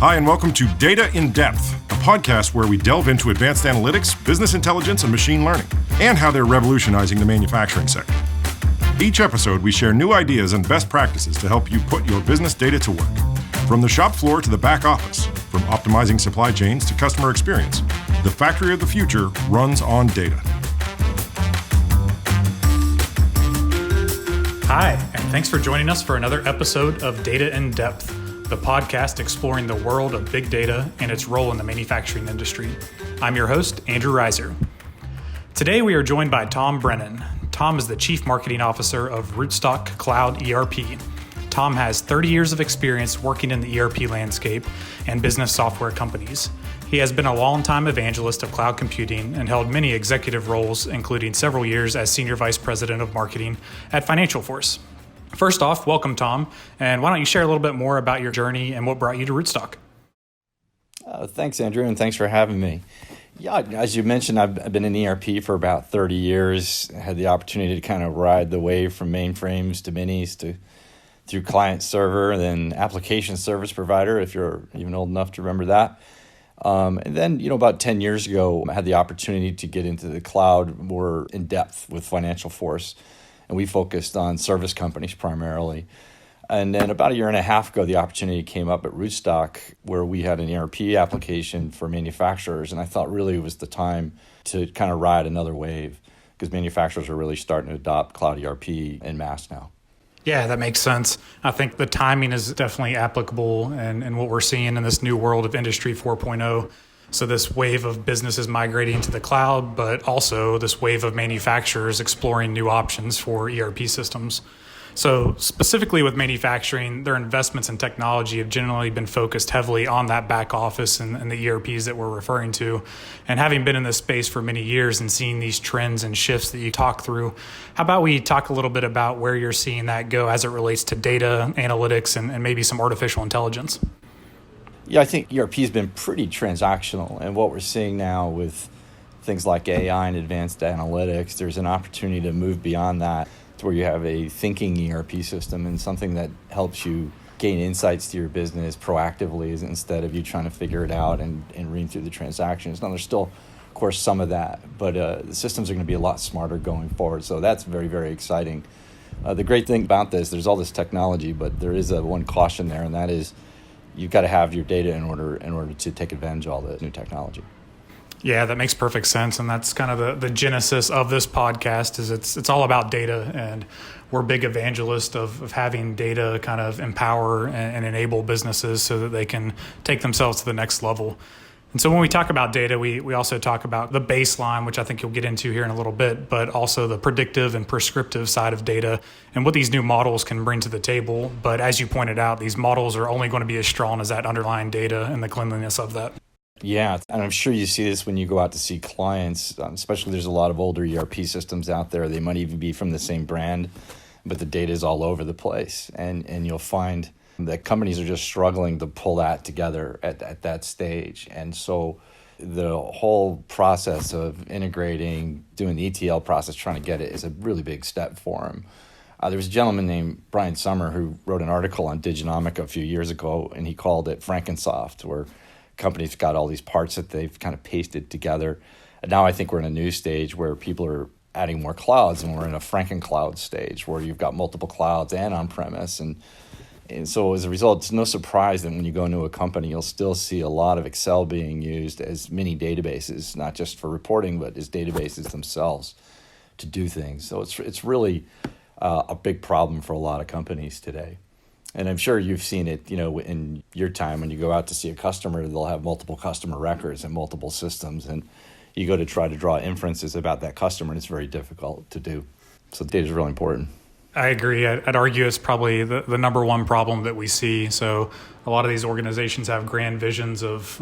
Hi, and welcome to Data in Depth, a podcast where we delve into advanced analytics, business intelligence, and machine learning, and how they're revolutionizing the manufacturing sector. Each episode, we share new ideas and best practices to help you put your business data to work. From the shop floor to the back office, from optimizing supply chains to customer experience, the factory of the future runs on data. Hi, and thanks for joining us for another episode of Data in Depth, the podcast exploring the world of big data and its role in the manufacturing industry. I'm your host, Andrew Reiser. Today we are joined by Tom Brennan. Tom is the Chief Marketing Officer of Rootstock Cloud ERP. Tom has 30 years of experience working in the ERP landscape and business software companies. He has been a longtime evangelist of cloud computing and held many executive roles, including several years as Senior Vice President of Marketing at Financial Force. First off, welcome, Tom, and why don't you share a little bit more about your journey and what brought you to Rootstock? Thanks, Andrew, and thanks for having me. Yeah, as you mentioned, I've been in ERP for about 30 years. I had the opportunity to kind of ride the wave from mainframes to minis through client server, and then application service provider, if you're even old enough to remember that. And then, about 10 years ago, I had the opportunity to get into the cloud more in depth with Financial Force. And we focused on service companies primarily. And then about a year and a half ago, the opportunity came up at Rootstock where we had an ERP application for manufacturers. And I thought really it was the time to kind of ride another wave because manufacturers are really starting to adopt cloud ERP en masse now. Yeah, that makes sense. I think the timing is definitely applicable and what we're seeing in this new world of Industry 4.0. So this wave of businesses migrating to the cloud, but also this wave of manufacturers exploring new options for ERP systems. So specifically with manufacturing, their investments in technology have generally been focused heavily on that back office and the ERPs that we're referring to. And having been in this space for many years and seeing these trends and shifts that you talk through, how about we talk a little bit about where you're seeing that go as it relates to data, analytics, and maybe some artificial intelligence? Yeah, I think ERP has been pretty transactional. And what we're seeing now with things like AI and advanced analytics, there's an opportunity to move beyond that to where you have a thinking ERP system and something that helps you gain insights to your business proactively instead of you trying to figure it out and read through the transactions. Now, there's still, of course, some of that, but the systems are going to be a lot smarter going forward. So that's very, very exciting. The great thing about this, there's all this technology, but there is one caution there, and that is you've got to have your data in order to take advantage of all the new technology. Yeah, that makes perfect sense. And that's kind of the genesis of this podcast is it's all about data. And we're big evangelists of having data kind of empower and enable businesses so that they can take themselves to the next level. And so when we talk about data, we also talk about the baseline, which I think you'll get into here in a little bit, but also the predictive and prescriptive side of data and what these new models can bring to the table. But as you pointed out, these models are only going to be as strong as that underlying data and the cleanliness of that. Yeah, and I'm sure you see this when you go out to see clients, especially there's a lot of older ERP systems out there. They might even be from the same brand, but the data is all over the place. And you'll find that companies are just struggling to pull that together at that stage. And so the whole process of integrating, doing the ETL process, trying to get it is a really big step for them. There was a gentleman named Brian Sommer who wrote an article on Diginomica a few years ago, and he called it FrankenSoft, where companies got all these parts that they've kind of pasted together. And now I think we're in a new stage where people are adding more clouds, and we're in a FrankenCloud stage where you've got multiple clouds and on-premise. And so as a result, it's no surprise that when you go into a company, you'll still see a lot of Excel being used as mini databases, not just for reporting, but as databases themselves to do things. So it's really a big problem for a lot of companies today. And I'm sure you've seen it, in your time when you go out to see a customer, they'll have multiple customer records and multiple systems. And you go to try to draw inferences about that customer, and it's very difficult to do. So data is really important. I agree. I'd argue it's probably the number one problem that we see. So a lot of these organizations have grand visions of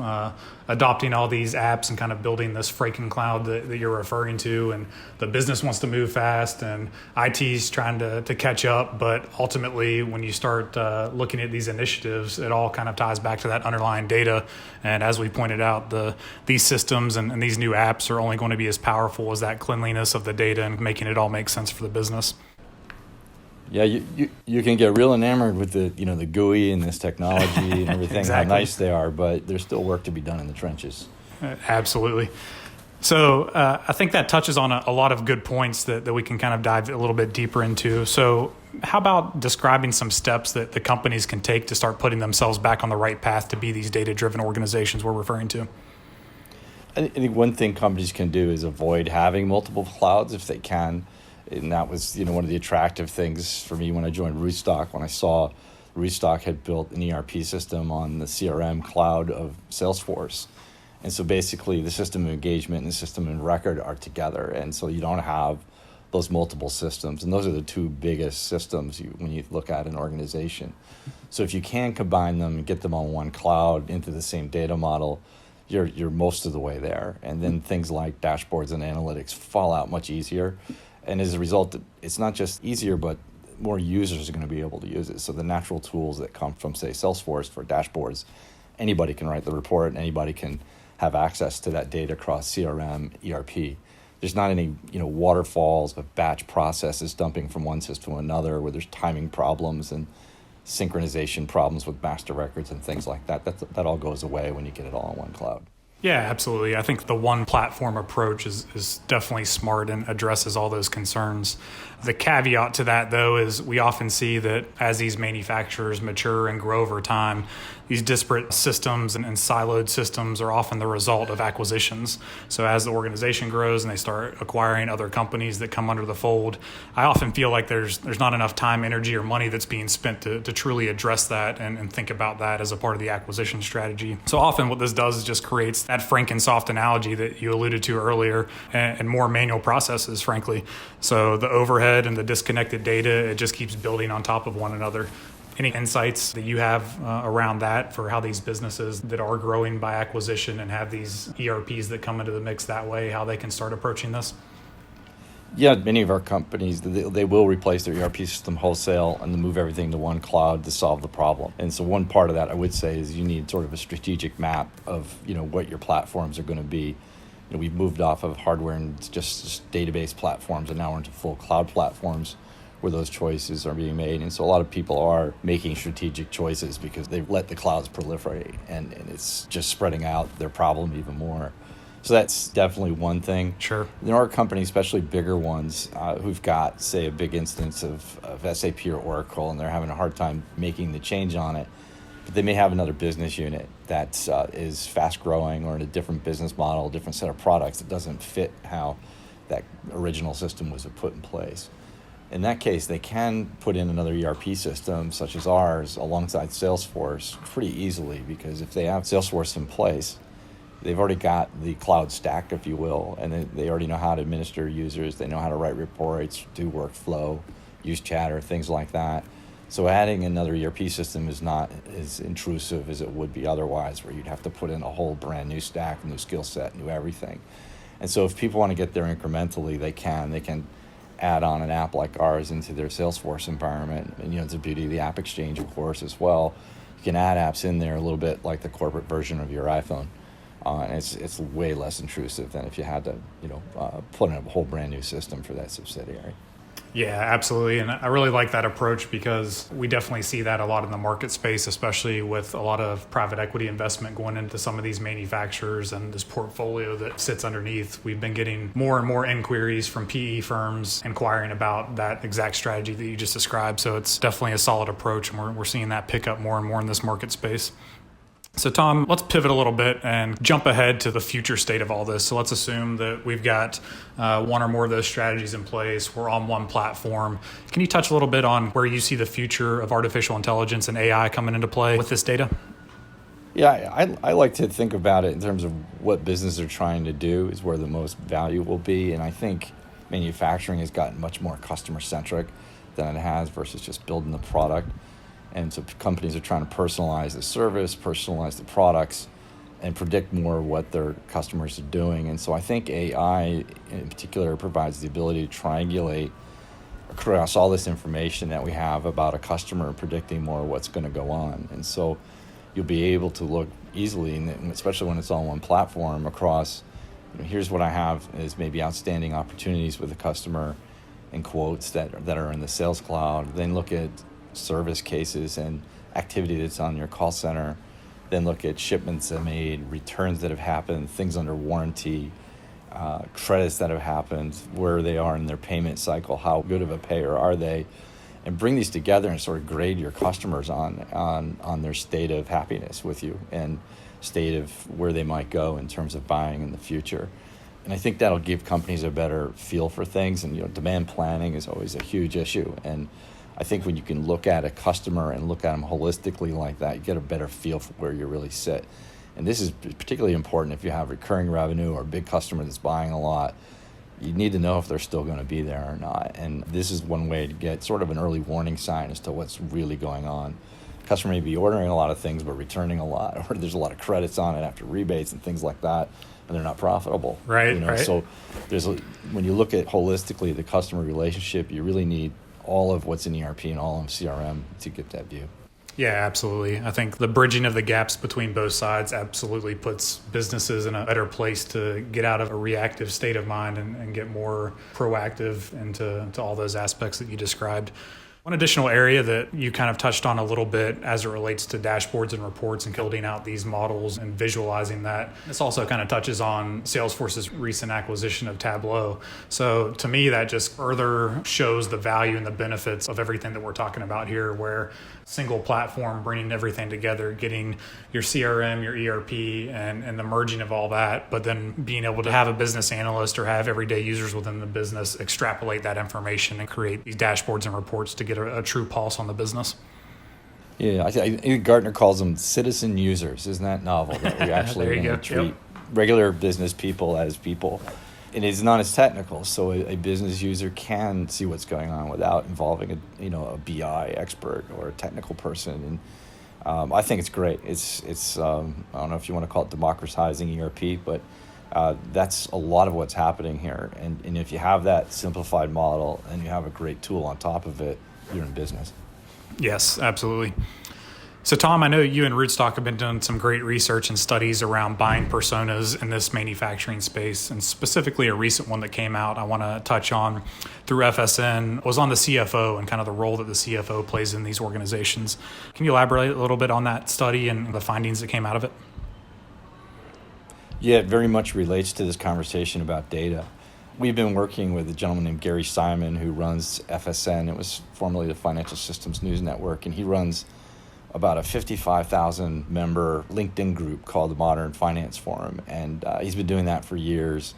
adopting all these apps and kind of building this FrankenCloud that you're referring to. And the business wants to move fast and IT's trying to catch up. But ultimately, when you start looking at these initiatives, it all kind of ties back to that underlying data. And as we pointed out, these systems and these new apps are only going to be as powerful as that cleanliness of the data and making it all make sense for the business. Yeah, you can get real enamored with the the GUI and this technology and everything, Exactly. how nice they are, but there's still work to be done in the trenches. Absolutely. So I think that touches on a lot of good points that we can kind of dive a little bit deeper into. So how about describing some steps that the companies can take to start putting themselves back on the right path to be these data-driven organizations we're referring to? I think one thing companies can do is avoid having multiple clouds if they can. And that was, one of the attractive things for me when I joined Rootstock, when I saw Rootstock had built an ERP system on the CRM cloud of Salesforce. And so basically the system of engagement and the system of record are together. And so you don't have those multiple systems. And those are the two biggest systems when you look at an organization. So if you can combine them and get them on one cloud into the same data model, you're most of the way there. And then things like dashboards and analytics fall out much easier. And as a result, it's not just easier, but more users are going to be able to use it. So the natural tools that come from, say, Salesforce for dashboards, anybody can write the report, and anybody can have access to that data across CRM, ERP. There's not any, waterfalls of batch processes dumping from one system to another where there's timing problems and synchronization problems with master records and things like that. That all goes away when you get it all on one cloud. Yeah, absolutely. I think the one platform approach is definitely smart and addresses all those concerns. The caveat to that, though, is we often see that as these manufacturers mature and grow over time, these disparate systems and siloed systems are often the result of acquisitions. So as the organization grows and they start acquiring other companies that come under the fold, I often feel like there's not enough time, energy, or money that's being spent to truly address that and think about that as a part of the acquisition strategy. So often what this does is just creates that FrankenSoft analogy that you alluded to earlier and more manual processes, frankly. So the overhead and the disconnected data, it just keeps building on top of one another. Any insights that you have around that for how these businesses that are growing by acquisition and have these ERPs that come into the mix that way, how they can start approaching this? Yeah, many of our companies, they will replace their ERP system wholesale and move everything to one cloud to solve the problem. And so one part of that, I would say, is you need sort of a strategic map of, what your platforms are going to be. We've moved off of hardware and just database platforms, and now we're into full cloud platforms where those choices are being made. And so a lot of people are making strategic choices because they've let the clouds proliferate, and it's just spreading out their problem even more. So that's definitely one thing. Sure. There are companies, especially bigger ones, who've got, say, a big instance of SAP or Oracle, and they're having a hard time making the change on it. But they may have another business unit that is fast growing or in a different business model, a different set of products that doesn't fit how that original system was put in place. In that case, they can put in another ERP system, such as ours, alongside Salesforce pretty easily, because if they have Salesforce in place, they've already got the cloud stack, if you will, and they already know how to administer users. They know how to write reports, do workflow, use chatter, things like that. So adding another ERP system is not as intrusive as it would be otherwise, where you'd have to put in a whole brand new stack, new skill set, new everything. And so if people want to get there incrementally, they can add on an app like ours into their Salesforce environment. And it's the beauty of the App Exchange, of course, as well. You can add apps in there a little bit like the corporate version of your iPhone. And it's way less intrusive than if you had to, put in a whole brand new system for that subsidiary. Yeah, absolutely. And I really like that approach because we definitely see that a lot in the market space, especially with a lot of private equity investment going into some of these manufacturers and this portfolio that sits underneath. We've been getting more and more inquiries from PE firms inquiring about that exact strategy that you just described. So it's definitely a solid approach, and we're seeing that pick up more and more in this market space. So Tom, let's pivot a little bit and jump ahead to the future state of all this. So let's assume that we've got one or more of those strategies in place. We're on one platform. Can you touch a little bit on where you see the future of artificial intelligence and AI coming into play with this data? Yeah, I like to think about it in terms of what businesses are trying to do is where the most value will be. And I think manufacturing has gotten much more customer-centric than it has versus just building the product. And so companies are trying to personalize the service, personalize the products, and predict more what their customers are doing. And so I think AI in particular provides the ability to triangulate across all this information that we have about a customer, predicting more what's going to go on. And so you'll be able to look easily, and especially when it's on one platform, across, here's what I have as maybe outstanding opportunities with a customer. and quotes that are in the Sales Cloud, then look at service cases and activity that's on your call center, then look at shipments that are made, returns that have happened, things under warranty, credits that have happened, where they are in their payment cycle, how good of a payer are they, and bring these together and sort of grade your customers on their state of happiness with you and state of where they might go in terms of buying in the future. And I think that'll give companies a better feel for things. And demand planning is always a huge issue. And I think when you can look at a customer and look at them holistically like that, you get a better feel for where you really sit. And this is particularly important if you have recurring revenue or a big customer that's buying a lot. You need to know if they're still going to be there or not. And this is one way to get sort of an early warning sign as to what's really going on. Customer may be ordering a lot of things but returning a lot, or there's a lot of credits on it after rebates and things like that, and they're not profitable. Right. So when you look at holistically the customer relationship, you really need all of what's in ERP and all of CRM to get that view. Yeah, absolutely. I think the bridging of the gaps between both sides absolutely puts businesses in a better place to get out of a reactive state of mind and get more proactive into all those aspects that you described. One additional area that you kind of touched on a little bit as it relates to dashboards and reports and building out these models and visualizing that, this also kind of touches on Salesforce's recent acquisition of Tableau. So to me, that just further shows the value and the benefits of everything that we're talking about here, where single platform, bringing everything together, getting your CRM, your ERP, and the merging of all that, but then being able to have a business analyst or have everyday users within the business extrapolate that information and create these dashboards and reports to get a true pulse on the business. Yeah, I think Gartner calls them citizen users. Isn't that novel? That we actually treat regular business people as people. And it's not as technical, so a business user can see what's going on without involving a BI expert or a technical person. And I think it's great. It's I don't know if you want to call it democratizing ERP, but that's a lot of what's happening here. And if you have that simplified model and you have a great tool on top of it, you're in business. Yes, absolutely. So Tom, I know you and Rootstock have been doing some great research and studies around buying personas in this manufacturing space, and specifically a recent one that came out I want to touch on through FSN was on the CFO and kind of the role that the CFO plays in these organizations. Can you elaborate a little bit on that study and the findings that came out of it? Yeah, it very much relates to this conversation about data. We've been working with a gentleman named Gary Simon who runs FSN. It was formerly the Financial Systems News Network, and he runs about a 55,000 member LinkedIn group called the Modern Finance Forum. And he's been doing that for years.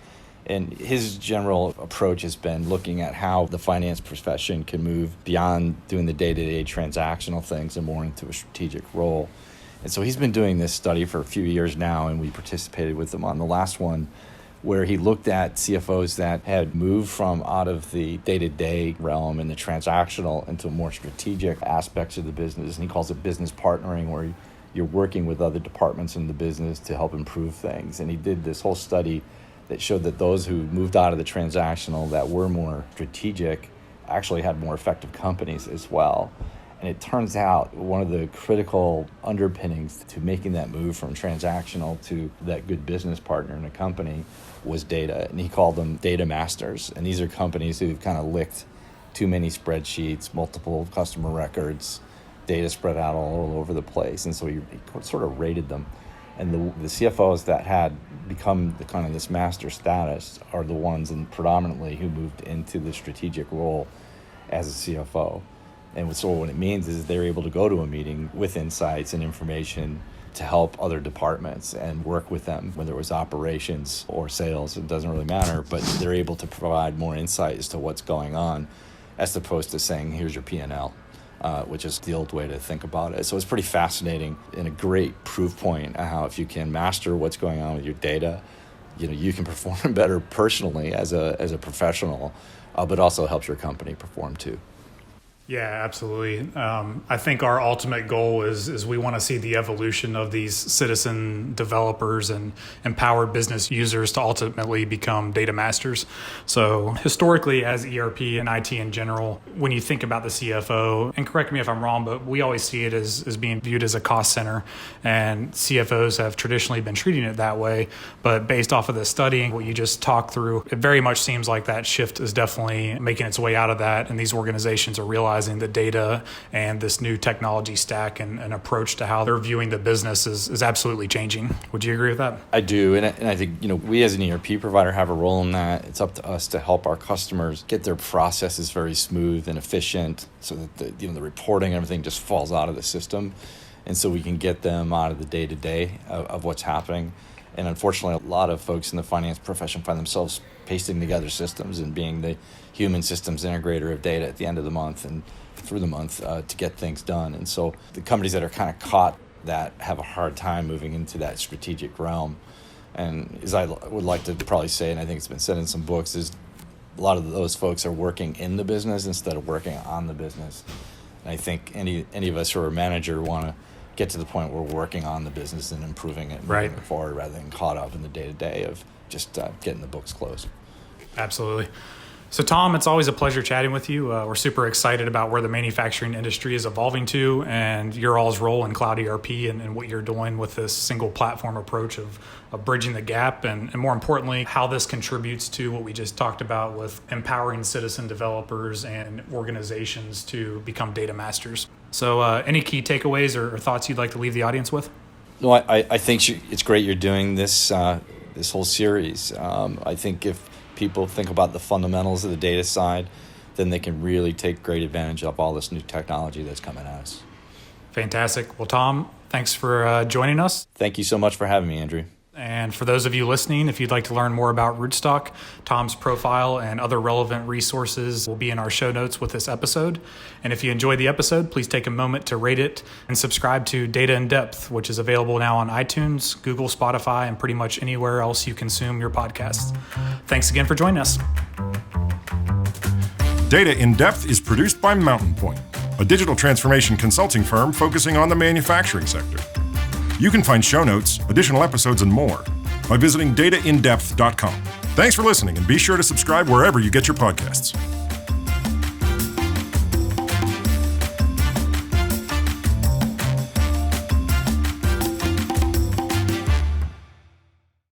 And his general approach has been looking at how the finance profession can move beyond doing the day-to-day transactional things and more into a strategic role. And so he's been doing this study for a few years now, and we participated with him on the last one, where he looked at CFOs that had moved from out of the day-to-day realm and the transactional into more strategic aspects of the business. And he calls it business partnering, where you're working with other departments in the business to help improve things. And he did this whole study that showed that those who moved out of the transactional that were more strategic actually had more effective companies as well. And it turns out one of the critical underpinnings to making that move from transactional to that good business partner in a company was data. And he called them data masters. And these are companies who've kind of licked too many spreadsheets, multiple customer records, data spread out all over the place. And so he sort of rated them. And the CFOs that had become the kind of this master status are the ones, and predominantly, who moved into the strategic role as a CFO. And so what it means is they're able to go to a meeting with insights and information to help other departments and work with them, whether it was operations or sales, it doesn't really matter, but they're able to provide more insight as to what's going on, as opposed to saying, here's your P&L, which is the old way to think about it. So it's pretty fascinating and a great proof point of how if you can master what's going on with your data, you can perform better personally as a professional, but also helps your company perform too. Yeah, absolutely. I think our ultimate goal is we want to see the evolution of these citizen developers and empowered business users to ultimately become data masters. So historically, as ERP and IT in general, when you think about the CFO, and correct me if I'm wrong, but we always see it as being viewed as a cost center, and CFOs have traditionally been treating it that way. But based off of the study and what you just talked through, it very much seems like that shift is definitely making its way out of that, and these organizations are realizing the data and this new technology stack and approach to how they're viewing the business is absolutely changing. Would you agree with that? I do, and I think we as an ERP provider have a role in that. It's up to us to help our customers get their processes very smooth and efficient, so that the reporting and everything just falls out of the system, and so we can get them out of the day-to-day of what's happening. And unfortunately, a lot of folks in the finance profession find themselves pasting together systems and being the human systems integrator of data at the end of the month and through the month to get things done. And so the companies that are kind of caught that have a hard time moving into that strategic realm. And as I would like to probably say, and I think it's been said in some books, is a lot of those folks are working in the business instead of working on the business. And I think any of us who are a manager want to get to the point where we're working on the business and improving it and moving it forward, rather than caught up in the day-to-day of just getting the books closed. Absolutely. So Tom, it's always a pleasure chatting with you. We're super excited about where the manufacturing industry is evolving to, and your all's role in cloud ERP and what you're doing with this single platform approach of bridging the gap, and more importantly, how this contributes to what we just talked about with empowering citizen developers and organizations to become data masters. So any key takeaways or thoughts you'd like to leave the audience with? No, I think it's great you're doing this whole series. I think if people think about the fundamentals of the data side, then they can really take great advantage of all this new technology that's coming at us. Fantastic. Well, Tom, thanks for joining us. Thank you so much for having me, Andrew. And for those of you listening, if you'd like to learn more about Rootstock, Tom's profile and other relevant resources will be in our show notes with this episode. And if you enjoyed the episode, please take a moment to rate it and subscribe to Data in Depth, which is available now on iTunes, Google, Spotify, and pretty much anywhere else you consume your podcasts. Thanks again for joining us. Data in Depth is produced by Mountain Point, a digital transformation consulting firm focusing on the manufacturing sector. You can find show notes, additional episodes, and more by visiting dataindepth.com. Thanks for listening, and be sure to subscribe wherever you get your podcasts.